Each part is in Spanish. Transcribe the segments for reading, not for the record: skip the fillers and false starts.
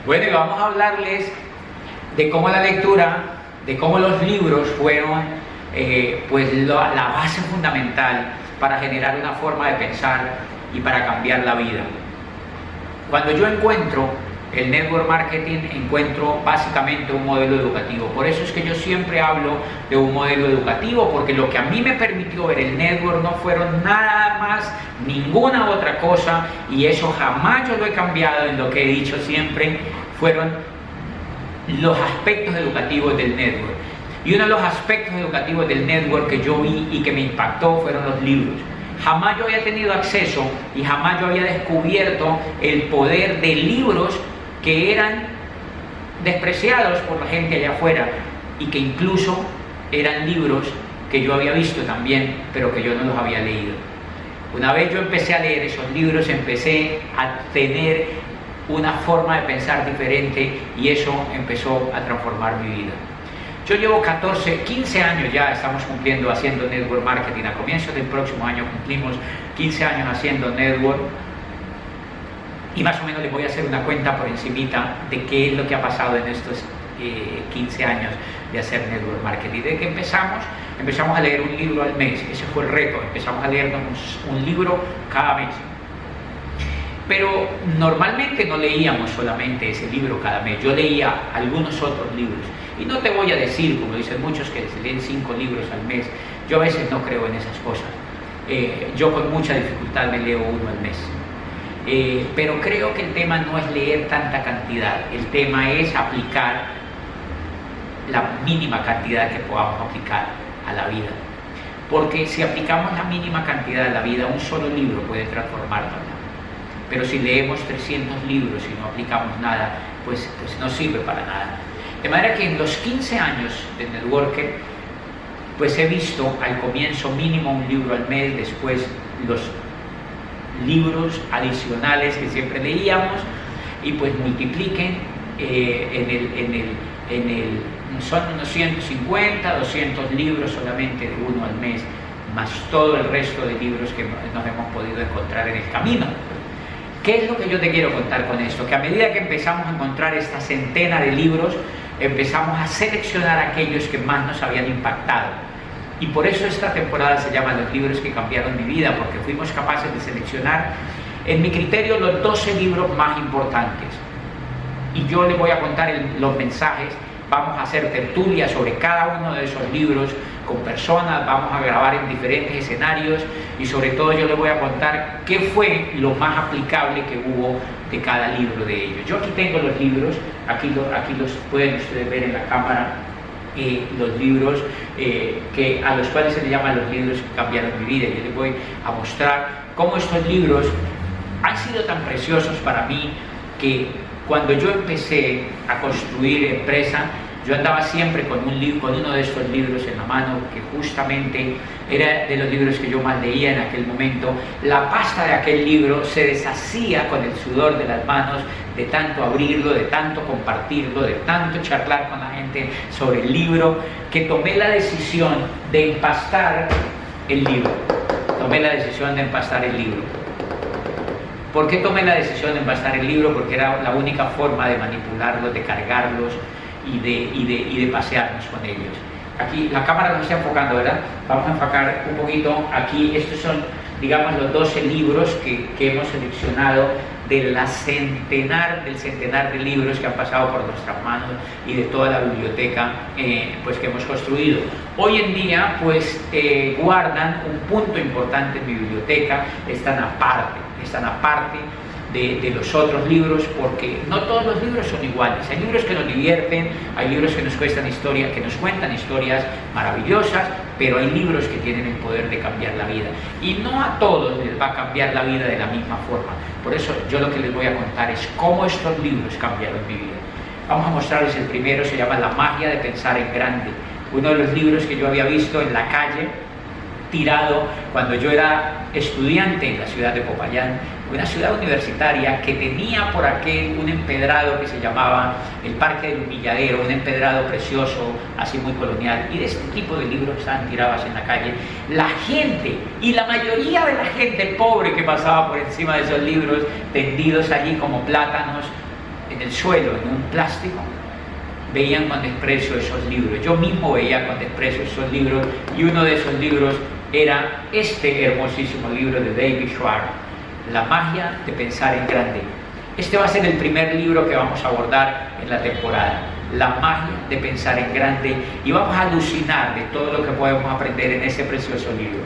Bueno, y vamos a hablarles de cómo la lectura, de cómo los libros fueron la base fundamental para generar una forma de pensar y para cambiar la vida. Cuando yo encuentro el network marketing, encuentro básicamente un modelo educativo. Por eso es que yo siempre hablo de un modelo educativo, porque lo que a mí me permitió ver el network no fueron nada más, ninguna otra cosa, y eso jamás yo lo he cambiado en lo que he dicho siempre, fueron los aspectos educativos del network. Y uno de los aspectos educativos del network que yo vi y que me impactó fueron los libros. Jamás yo había tenido acceso y jamás yo había descubierto el poder de libros que eran despreciados por la gente allá afuera y que incluso eran libros que yo había visto también, pero que yo no los había leído. Una vez yo empecé a leer esos libros, empecé a tener una forma de pensar diferente y eso empezó a transformar mi vida. Yo llevo 15 años ya, estamos cumpliendo haciendo network marketing. A comienzos del próximo año cumplimos 15 años haciendo network. Y más o menos les voy a hacer una cuenta por encimita de qué es lo que ha pasado en estos 15 años de hacer network marketing. Desde que empezamos a leer un libro al mes. Ese fue el reto. Empezamos a leer un libro cada mes. Pero normalmente no leíamos solamente ese libro cada mes. Yo leía algunos otros libros. Y no te voy a decir, como dicen muchos, que se leen 5 libros al mes. Yo a veces no creo en esas cosas. Yo con mucha dificultad me leo uno al mes. Pero creo que el tema no es leer tanta cantidad. El tema es aplicar la mínima cantidad que podamos aplicar a la vida. Porque si aplicamos la mínima cantidad a la vida, un solo libro puede transformarnos. Pero si leemos 300 libros y no aplicamos nada, pues no sirve para nada. De manera que en los 15 años de networking, pues he visto al comienzo mínimo un libro al mes, después los libros adicionales que siempre leíamos, y pues multipliquen son unos 150, 200 libros solamente de uno al mes, más todo el resto de libros que nos hemos podido encontrar en el camino. ¿Qué es lo que yo te quiero contar con esto? Que a medida que empezamos a encontrar esta centena de libros, empezamos a seleccionar aquellos que más nos habían impactado. Y por eso esta temporada se llama Los libros que cambiaron mi vida, porque fuimos capaces de seleccionar, en mi criterio, los 12 libros más importantes. Y yo les voy a contar los mensajes. Vamos a hacer tertulias sobre cada uno de esos libros con personas, vamos a grabar en diferentes escenarios y sobre todo yo les voy a contar qué fue lo más aplicable que hubo de cada libro de ellos. Yo aquí tengo los libros, aquí los pueden ustedes ver en la cámara, los libros a los cuales se les llama los libros que cambiaron mi vida. Yo les voy a mostrar cómo estos libros han sido tan preciosos para mí que cuando yo empecé a construir empresa, yo andaba siempre con uno de estos libros en la mano, que justamente era de los libros que yo más leía en aquel momento. La pasta de aquel libro se deshacía con el sudor de las manos, de tanto abrirlo, de tanto compartirlo, de tanto charlar con la gente sobre el libro, que tomé la decisión de empastar el libro. ¿Por qué tomé la decisión de empastar el libro? Porque era la única forma de manipularlos, de cargarlos y de pasearnos con ellos. Aquí la cámara nos está enfocando, ¿verdad? Vamos a enfocar un poquito aquí. Estos son, digamos, los 12 libros que hemos seleccionado del centenar de libros que han pasado por nuestras manos y de toda la biblioteca pues que hemos construido. Hoy en día pues guardan un punto importante en mi biblioteca, están aparte de los otros libros, porque no todos los libros son iguales. Hay libros que nos divierten, hay libros que nos cuentan historias maravillosas, pero hay libros que tienen el poder de cambiar la vida. Y no a todos les va a cambiar la vida de la misma forma. Por eso yo lo que les voy a contar es cómo estos libros cambiaron mi vida. Vamos a mostrarles el primero, se llama La magia de pensar en grande. Uno de los libros que yo había visto en la calle, tirado, cuando yo era estudiante en la ciudad de Popayán, una ciudad universitaria que tenía por aquel un empedrado que se llamaba el Parque del Humilladero, un empedrado precioso, así muy colonial, y de este tipo de libros estaban tirados en la calle. La gente, y la mayoría de la gente pobre que pasaba por encima de esos libros, tendidos allí como plátanos, en el suelo, en un plástico, veían con desprecio esos libros. Yo mismo veía con desprecio esos libros, y uno de esos libros era este hermosísimo libro de David Schwartz, La magia de pensar en grande. Este va a ser el primer libro que vamos a abordar en la temporada, La magia de pensar en grande, y vamos a alucinar de todo lo que podemos aprender en ese precioso libro.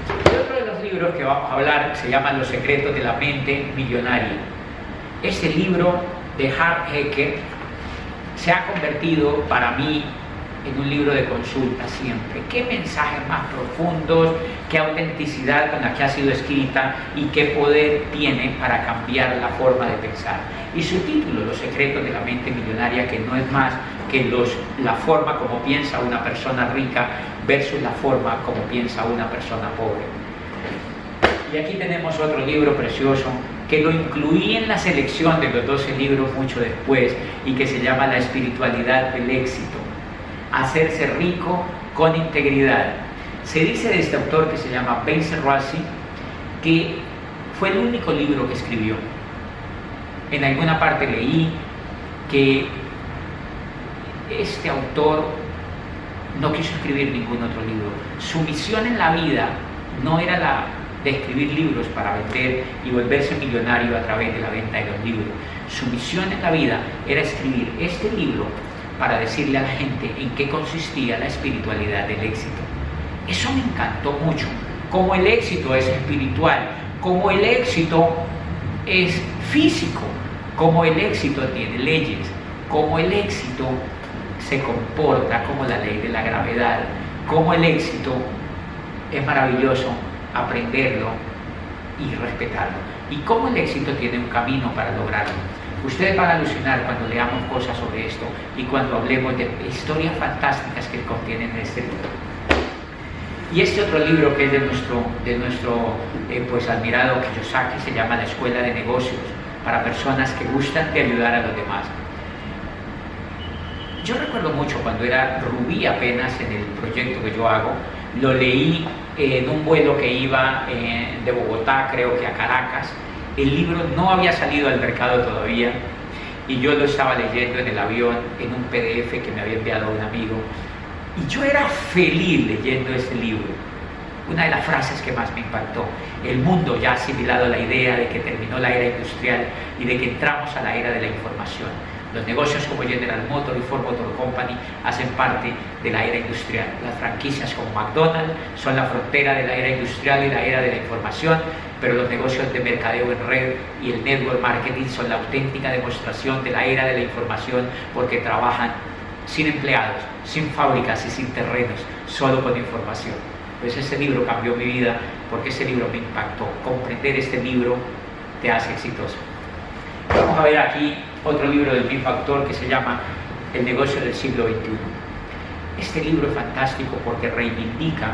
Y otro de los libros que vamos a hablar se llama Los secretos de la mente millonaria. Este libro de Hart Hecker se ha convertido para mí en un libro de consulta siempre. Qué mensajes más profundos, qué autenticidad con la que ha sido escrita y qué poder tiene para cambiar la forma de pensar. Y su título, Los secretos de la mente millonaria, que no es más que la forma como piensa una persona rica versus la forma como piensa una persona pobre. Y aquí tenemos otro libro precioso que lo incluí en la selección de los 12 libros mucho después, y que se llama La espiritualidad del éxito. Hacerse rico con integridad. Se dice de este autor, que se llama Basil Rathbone, que fue el único libro que escribió. En alguna parte leí que este autor no quiso escribir ningún otro libro. Su misión en la vida no era la de escribir libros para vender y volverse millonario a través de la venta de los libros. Su misión en la vida era escribir este libro para decirle a la gente en qué consistía la espiritualidad del éxito. Eso me encantó mucho, cómo el éxito es espiritual, cómo el éxito es físico, cómo el éxito tiene leyes, cómo el éxito se comporta como la ley de la gravedad, cómo el éxito es maravilloso aprenderlo y respetarlo, y cómo el éxito tiene un camino para lograrlo. Ustedes van a alucinar cuando leamos cosas sobre esto y cuando hablemos de historias fantásticas que contienen este libro. Y este otro libro, que es de nuestro pues admirado Kiyosaki, se llama La Escuela de Negocios, para personas que gustan de ayudar a los demás. Yo recuerdo mucho cuando era rubí apenas en el proyecto que yo hago, lo leí en un vuelo que iba de Bogotá, creo que a Caracas. El libro no había salido al mercado todavía, y yo lo estaba leyendo en el avión en un PDF que me había enviado un amigo, y yo era feliz leyendo ese libro. Una de las frases que más me impactó: el mundo ya ha asimilado la idea de que terminó la era industrial y de que entramos a la era de la información. Los negocios como General Motors y Ford Motor Company hacen parte de la era industrial. Las franquicias como McDonald's son la frontera de la era industrial y la era de la información, pero los negocios de mercadeo en red y el network marketing son la auténtica demostración de la era de la información, porque trabajan sin empleados, sin fábricas y sin terrenos, solo con información. Pues ese libro cambió mi vida, porque ese libro me impactó. Comprender este libro te hace exitoso. Vamos a ver aquí otro libro del mismo autor, que se llama El negocio del siglo XXI. Este libro es fantástico porque reivindica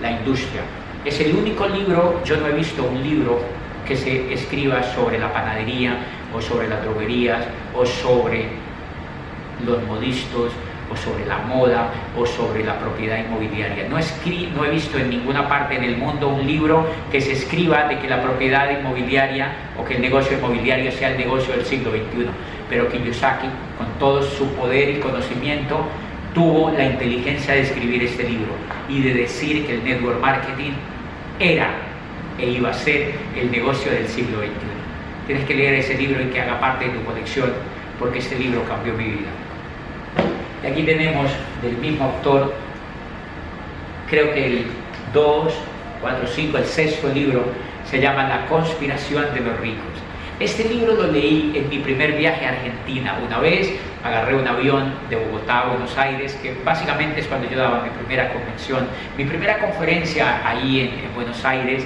la industria. Es el único libro, yo no he visto un libro que se escriba sobre la panadería, o sobre las droguerías, o sobre los modistos, o sobre la moda, o sobre la propiedad inmobiliaria. No he visto en ninguna parte en el mundo un libro que se escriba de que la propiedad inmobiliaria o que el negocio inmobiliario sea el negocio del siglo XXI. Pero Kiyosaki, con todo su poder y conocimiento, tuvo la inteligencia de escribir este libro y de decir que el network marketing era e iba a ser el negocio del siglo XXI. Tienes que leer ese libro y que haga parte de tu colección, porque este libro cambió mi vida. Y aquí tenemos del mismo autor, creo que el 2, 4, 5, el sexto libro, se llama La conspiración de los ricos. Este libro lo leí en mi primer viaje a Argentina. Una vez agarré un avión de Bogotá a Buenos Aires, que básicamente es cuando yo daba mi primera convención, mi primera conferencia ahí en Buenos Aires,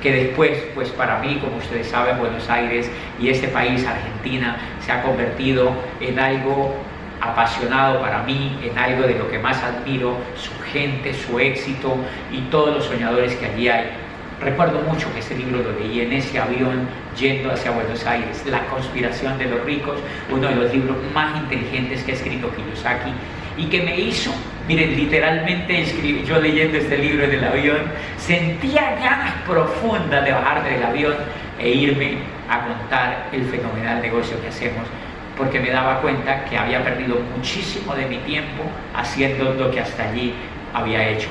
que después, pues para mí, como ustedes saben, Buenos Aires y este país, Argentina, se ha convertido en algo apasionado para mí, en algo de lo que más admiro, su gente, su éxito y todos los soñadores que allí hay. Recuerdo mucho que ese libro lo leí en ese avión yendo hacia Buenos Aires, La conspiración de los ricos, uno de los libros más inteligentes que ha escrito Kiyosaki, y que me hizo, miren, literalmente yo leyendo este libro en el avión, sentía ganas profundas de bajarme del avión e irme a contar el fenomenal negocio que hacemos, porque me daba cuenta que había perdido muchísimo de mi tiempo haciendo lo que hasta allí había hecho.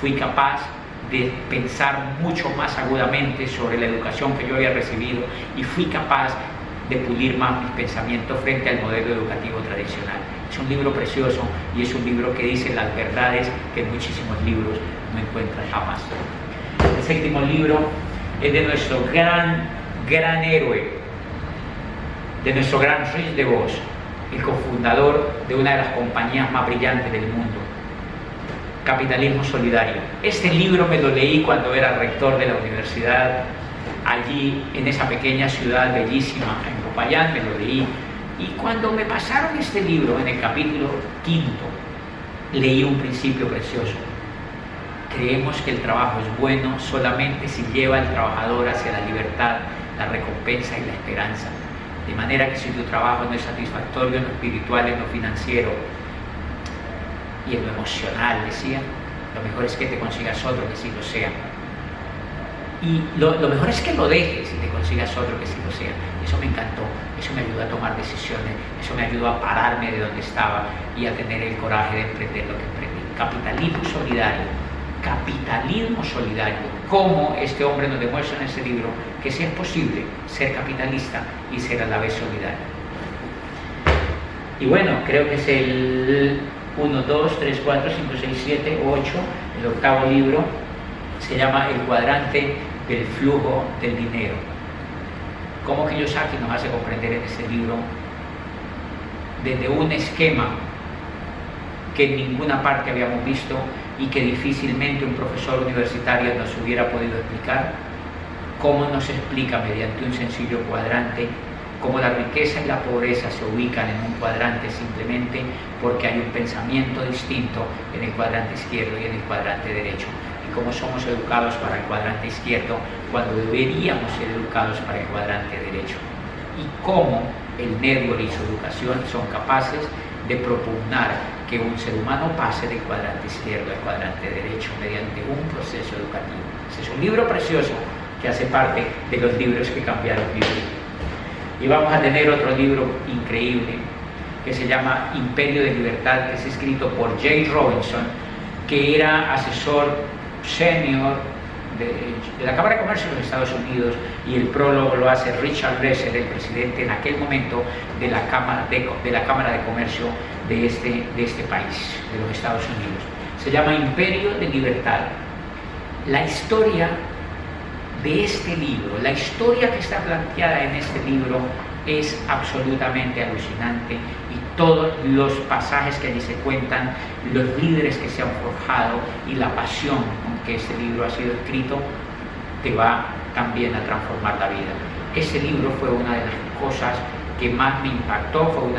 Fui capaz de pensar mucho más agudamente sobre la educación que yo había recibido y fui capaz de pulir más mis pensamientos frente al modelo educativo tradicional. Es un libro precioso y es un libro que dice las verdades que en muchísimos libros no encuentras jamás. El séptimo libro es de nuestro gran héroe, de nuestro gran Ruiz de Vos, el cofundador de una de las compañías más brillantes del mundo, Capitalismo Solidario. Este libro me lo leí cuando era rector de la universidad, allí en esa pequeña ciudad bellísima, en Popayán, me lo leí. Y cuando me pasaron este libro, en el capítulo 5, leí un principio precioso. Creemos que el trabajo es bueno solamente si lleva al trabajador hacia la libertad, la recompensa y la esperanza. De manera que si tu trabajo no es satisfactorio en lo espiritual, en lo financiero y en lo emocional, decía, lo mejor es que te consigas otro que sí lo sea. Y lo mejor es que lo dejes y te consigas otro que sí lo sea. Eso me encantó, eso me ayudó a tomar decisiones, eso me ayudó a pararme de donde estaba y a tener el coraje de emprender lo que emprendí. Capitalismo solidario, capitalismo solidario. Cómo este hombre nos demuestra en este libro que sí es posible ser capitalista y ser a la vez solidario. Y bueno, creo que es el 1, 2, 3, 4, 5, 6, 7, 8, el octavo libro. Se llama El cuadrante del flujo del dinero. Cómo Kiyosaki nos hace comprender en este libro desde un esquema que en ninguna parte habíamos visto y que difícilmente un profesor universitario nos hubiera podido explicar, cómo nos explica mediante un sencillo cuadrante cómo la riqueza y la pobreza se ubican en un cuadrante simplemente porque hay un pensamiento distinto en el cuadrante izquierdo y en el cuadrante derecho. Cómo somos educados para el cuadrante izquierdo cuando deberíamos ser educados para el cuadrante derecho, y cómo el network y su educación son capaces de propugnar que un ser humano pase del cuadrante izquierdo al cuadrante derecho mediante un proceso educativo. Ese es un libro precioso que hace parte de los libros que cambiaron mi vida. Y vamos a tener otro libro increíble que se llama Imperio de Libertad, que es escrito por Jay Robinson, que era asesor senior de la Cámara de Comercio de los Estados Unidos, y el prólogo lo hace Richard Dresser, el presidente en aquel momento de la Cámara de Comercio de este país, de los Estados Unidos. Se llama Imperio de Libertad. La historia de este libro, la historia que está planteada en este libro es absolutamente alucinante, y todos los pasajes que allí se cuentan, los líderes que se han forjado y la pasión con que este libro ha sido escrito, te va también a transformar la vida. Ese libro fue una de las cosas que más me impactó, fue uno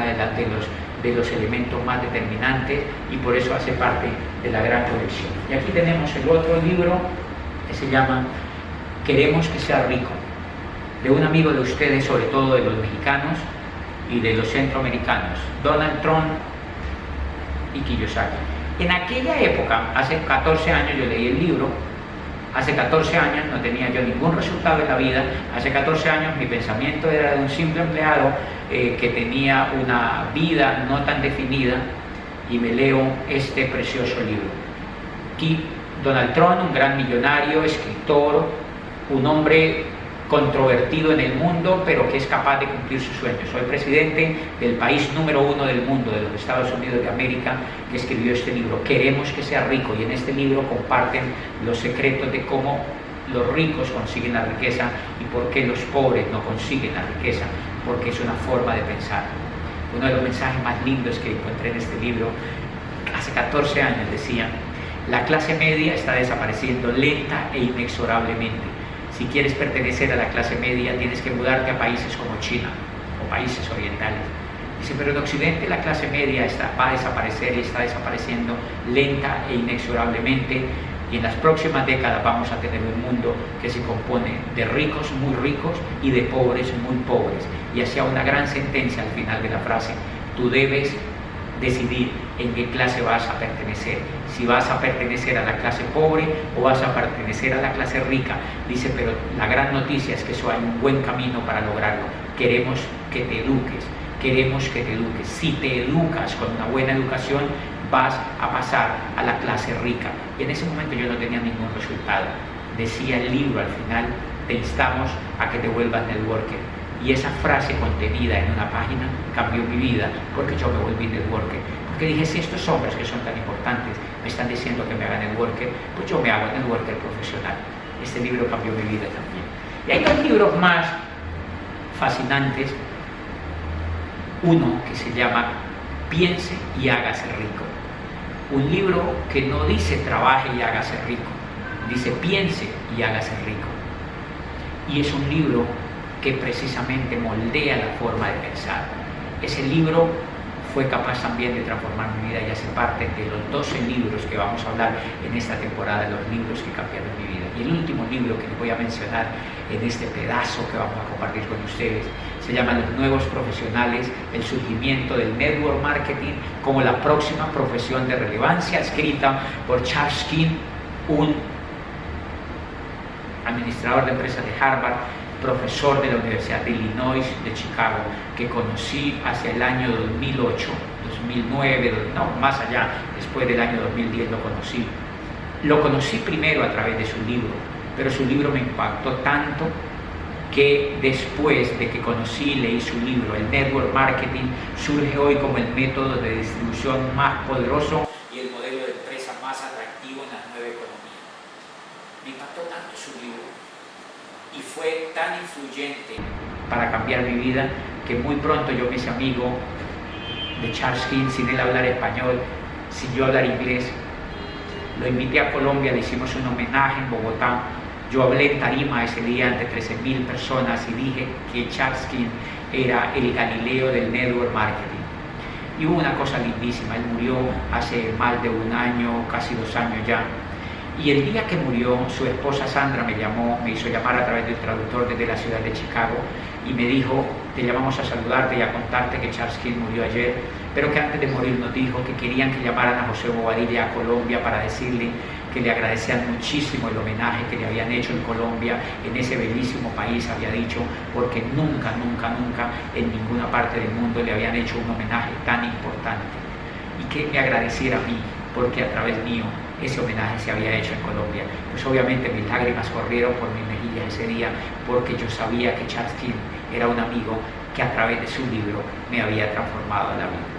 de los elementos más determinantes, y por eso hace parte de la gran colección. Y aquí tenemos el otro libro que se llama Queremos que sea rico, de un amigo de ustedes, sobre todo de los mexicanos y de los centroamericanos, Donald Trump y Kiyosaki. En aquella época, hace 14 años, yo leí el libro. Hace 14 años no tenía yo ningún resultado en la vida. Hace 14 años mi pensamiento era de un simple empleado que tenía una vida no tan definida, y me leo este precioso libro. Aquí Donald Trump, un gran millonario, escritor, un hombre controvertido en el mundo, pero que es capaz de cumplir sus sueños. Soy presidente del país número 1 del mundo, de los Estados Unidos de América, que escribió este libro, Queremos que sea rico, y en este libro comparten los secretos de cómo los ricos consiguen la riqueza y por qué los pobres no consiguen la riqueza, porque es una forma de pensar. Uno de los mensajes más lindos que encontré en este libro, hace 14 años, decía: la clase media está desapareciendo lenta e inexorablemente. Si quieres pertenecer a la clase media, tienes que mudarte a países como China o países orientales. Dice, pero en Occidente la clase media va a desaparecer, y está desapareciendo lenta e inexorablemente, y en las próximas décadas vamos a tener un mundo que se compone de ricos muy ricos y de pobres muy pobres. Y hacía una gran sentencia al final de la frase: tú debes decidir en qué clase vas a pertenecer, si vas a pertenecer a la clase pobre o vas a pertenecer a la clase rica. Dice, pero la gran noticia es que eso hay un buen camino para lograrlo. Queremos que te eduques queremos que te eduques. Si te educas con una buena educación, vas a pasar a la clase rica. Y en ese momento yo no tenía ningún resultado. Decía el libro al final, te instamos a que te vuelvas networker. Y esa frase contenida en una página cambió mi vida, porque yo me volví networker. Porque dije, si estos hombres que son tan importantes me están diciendo que me haga networker, pues yo me hago networker profesional. Este libro cambió mi vida también. Y hay dos libros más fascinantes. Uno que se llama Piense y hágase rico. Un libro que no dice trabaje y hágase rico, dice piense y hágase rico. Y es un libro que precisamente moldea la forma de pensar. Ese libro fue capaz también de transformar mi vida y hace parte de los 12 libros que vamos a hablar en esta temporada, los libros que cambiaron mi vida. Y el último libro que les voy a mencionar en este pedazo que vamos a compartir con ustedes se llama Los Nuevos Profesionales, el surgimiento del network marketing como la próxima profesión de relevancia, escrita por Charles King, un administrador de empresas de Harvard, profesor de la Universidad de Illinois de Chicago, que conocí hacia el año 2008, 2009, no, más allá, después del año 2010 lo conocí. Lo conocí primero a través de su libro, pero su libro me impactó tanto que después de que conocí y leí su libro, el network marketing surge hoy como el método de distribución más poderoso y el modelo de empresa más atractivo en la nueva economía. Me impactó tanto su libro y fue tan influyente para cambiar mi vida que muy pronto yo me hice amigo de Charles King, sin él hablar español, sin yo hablar inglés. Lo invité a Colombia, le hicimos un homenaje en Bogotá. Yo hablé en tarima ese día ante 13.000 personas y dije que Charles King era el Galileo del network marketing. Y hubo una cosa lindísima, él murió hace más de un año, casi 2 años ya. Y el día que murió, su esposa Sandra me llamó, me hizo llamar a través del traductor desde la ciudad de Chicago y me dijo, te llamamos a saludarte y a contarte que Charles King murió ayer, pero que antes de morir nos dijo que querían que llamaran a José Bobadilla a Colombia para decirle que le agradecían muchísimo el homenaje que le habían hecho en Colombia, en ese bellísimo país, había dicho, porque nunca, nunca, nunca en ninguna parte del mundo le habían hecho un homenaje tan importante. Y que me agradeciera a mí, porque a través mío ese homenaje se había hecho en Colombia. Pues obviamente mis lágrimas corrieron por mis mejillas ese día, porque yo sabía que Charles King era un amigo que a través de su libro me había transformado la vida.